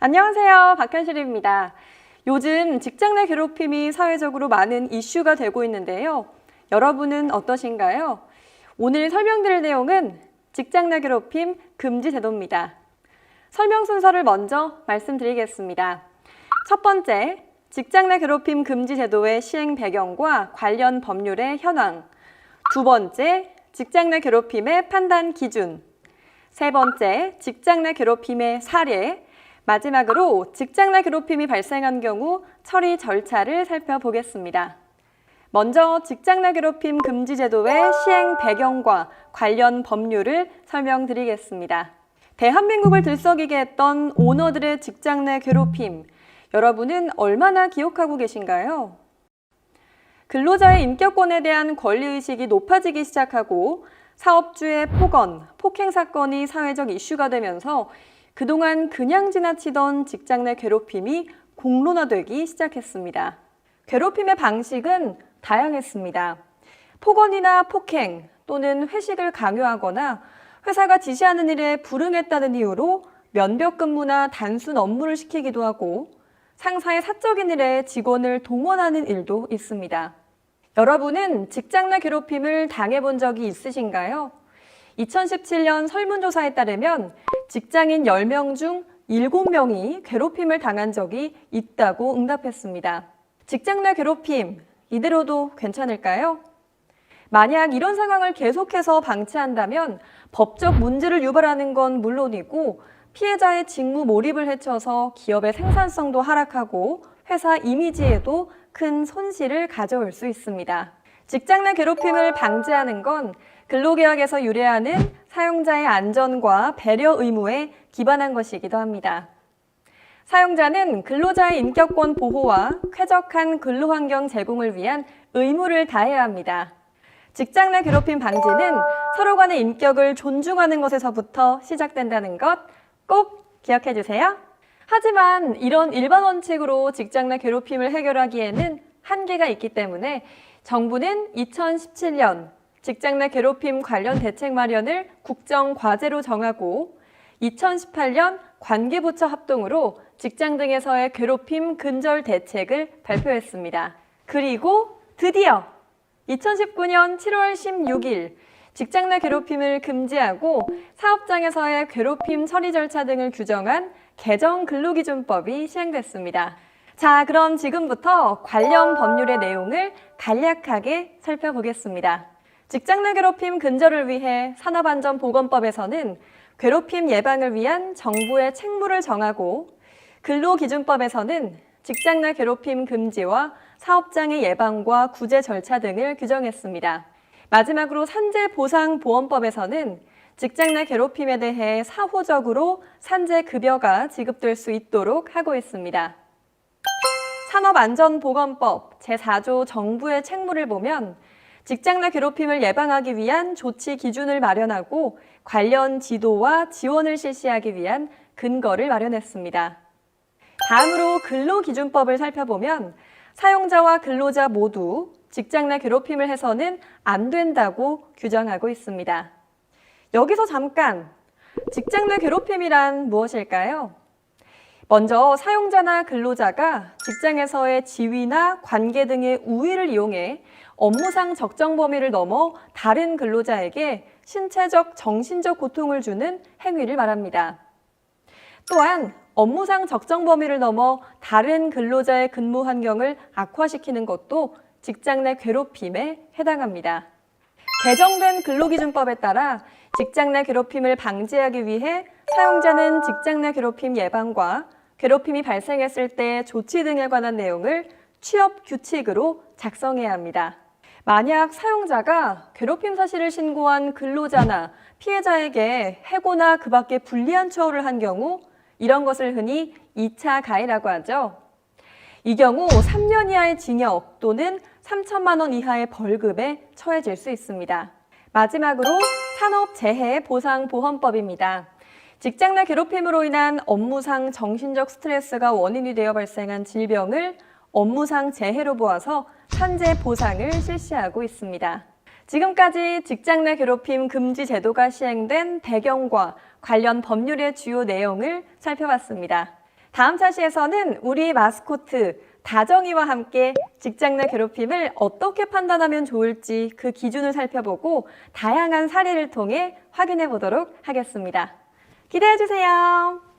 안녕하세요. 박현실입니다. 요즘 직장 내 괴롭힘이 사회적으로 많은 이슈가 되고 있는데요. 여러분은 어떠신가요? 오늘 설명드릴 내용은 직장 내 괴롭힘 금지 제도입니다. 설명 순서를 먼저 말씀드리겠습니다. 첫 번째, 직장 내 괴롭힘 금지 제도의 시행 배경과 관련 법률의 현황. 두 번째, 직장 내 괴롭힘의 판단 기준. 세 번째, 직장 내 괴롭힘의 사례. 마지막으로 직장 내 괴롭힘이 발생한 경우 처리 절차를 살펴보겠습니다. 먼저 직장 내 괴롭힘 금지 제도의 시행 배경과 관련 법률을 설명드리겠습니다. 대한민국을 들썩이게 했던 오너들의 직장 내 괴롭힘, 여러분은 얼마나 기억하고 계신가요? 근로자의 인격권에 대한 권리의식이 높아지기 시작하고 사업주의 폭언, 폭행 사건이 사회적 이슈가 되면서 그동안 그냥 지나치던 직장 내 괴롭힘이 공론화되기 시작했습니다. 괴롭힘의 방식은 다양했습니다. 폭언이나 폭행 또는 회식을 강요하거나 회사가 지시하는 일에 불응했다는 이유로 면벽 근무나 단순 업무를 시키기도 하고 상사의 사적인 일에 직원을 동원하는 일도 있습니다. 여러분은 직장 내 괴롭힘을 당해본 적이 있으신가요? 2017년 설문조사에 따르면 직장인 10명 중 7명이 괴롭힘을 당한 적이 있다고 응답했습니다. 직장 내 괴롭힘, 이대로도 괜찮을까요? 만약 이런 상황을 계속해서 방치한다면 법적 문제를 유발하는 건 물론이고 피해자의 직무 몰입을 해쳐서 기업의 생산성도 하락하고 회사 이미지에도 큰 손실을 가져올 수 있습니다. 직장 내 괴롭힘을 방지하는 건 근로계약에서 유래하는 사용자의 안전과 배려 의무에 기반한 것이기도 합니다. 사용자는 근로자의 인격권 보호와 쾌적한 근로환경 제공을 위한 의무를 다해야 합니다. 직장 내 괴롭힘 방지는 서로 간의 인격을 존중하는 것에서부터 시작된다는 것 꼭 기억해 주세요. 하지만 이런 일반 원칙으로 직장 내 괴롭힘을 해결하기에는 한계가 있기 때문에 정부는 2017년 직장 내 괴롭힘 관련 대책 마련을 국정과제로 정하고 2018년 관계부처 합동으로 직장 등에서의 괴롭힘 근절 대책을 발표했습니다. 그리고 드디어 2019년 7월 16일 직장 내 괴롭힘을 금지하고 사업장에서의 괴롭힘 처리 절차 등을 규정한 개정 근로기준법이 시행됐습니다. 자, 그럼 지금부터 관련 법률의 내용을 간략하게 살펴보겠습니다. 직장 내 괴롭힘 근절을 위해 산업안전보건법에서는 괴롭힘 예방을 위한 정부의 책무를 정하고 근로기준법에서는 직장 내 괴롭힘 금지와 사업장의 예방과 구제 절차 등을 규정했습니다. 마지막으로 산재보상보험법에서는 직장 내 괴롭힘에 대해 사후적으로 산재급여가 지급될 수 있도록 하고 있습니다. 산업안전보건법 제4조 정부의 책무를 보면 직장 내 괴롭힘을 예방하기 위한 조치 기준을 마련하고 관련 지도와 지원을 실시하기 위한 근거를 마련했습니다. 다음으로 근로기준법을 살펴보면 사용자와 근로자 모두 직장 내 괴롭힘을 해서는 안 된다고 규정하고 있습니다. 여기서 잠깐, 직장 내 괴롭힘이란 무엇일까요? 먼저 사용자나 근로자가 직장에서의 지위나 관계 등의 우위를 이용해 업무상 적정 범위를 넘어 다른 근로자에게 신체적, 정신적 고통을 주는 행위를 말합니다. 또한 업무상 적정 범위를 넘어 다른 근로자의 근무 환경을 악화시키는 것도 직장 내 괴롭힘에 해당합니다. 개정된 근로기준법에 따라 직장 내 괴롭힘을 방지하기 위해 사용자는 직장 내 괴롭힘 예방과 괴롭힘이 발생했을 때 조치 등에 관한 내용을 취업 규칙으로 작성해야 합니다. 만약 사용자가 괴롭힘 사실을 신고한 근로자나 피해자에게 해고나 그 밖에 불리한 처우를 한 경우 이런 것을 흔히 2차 가해라고 하죠. 이 경우 3년 이하의 징역 또는 3천만 원 이하의 벌금에 처해질 수 있습니다. 마지막으로 산업재해보상보험법입니다. 직장 내 괴롭힘으로 인한 업무상 정신적 스트레스가 원인이 되어 발생한 질병을 업무상 재해로 보아서 산재 보상을 실시하고 있습니다. 지금까지 직장 내 괴롭힘 금지 제도가 시행된 배경과 관련 법률의 주요 내용을 살펴봤습니다. 다음 차시에서는 우리 마스코트 다정이와 함께 직장 내 괴롭힘을 어떻게 판단하면 좋을지 그 기준을 살펴보고 다양한 사례를 통해 확인해 보도록 하겠습니다. 기대해 주세요.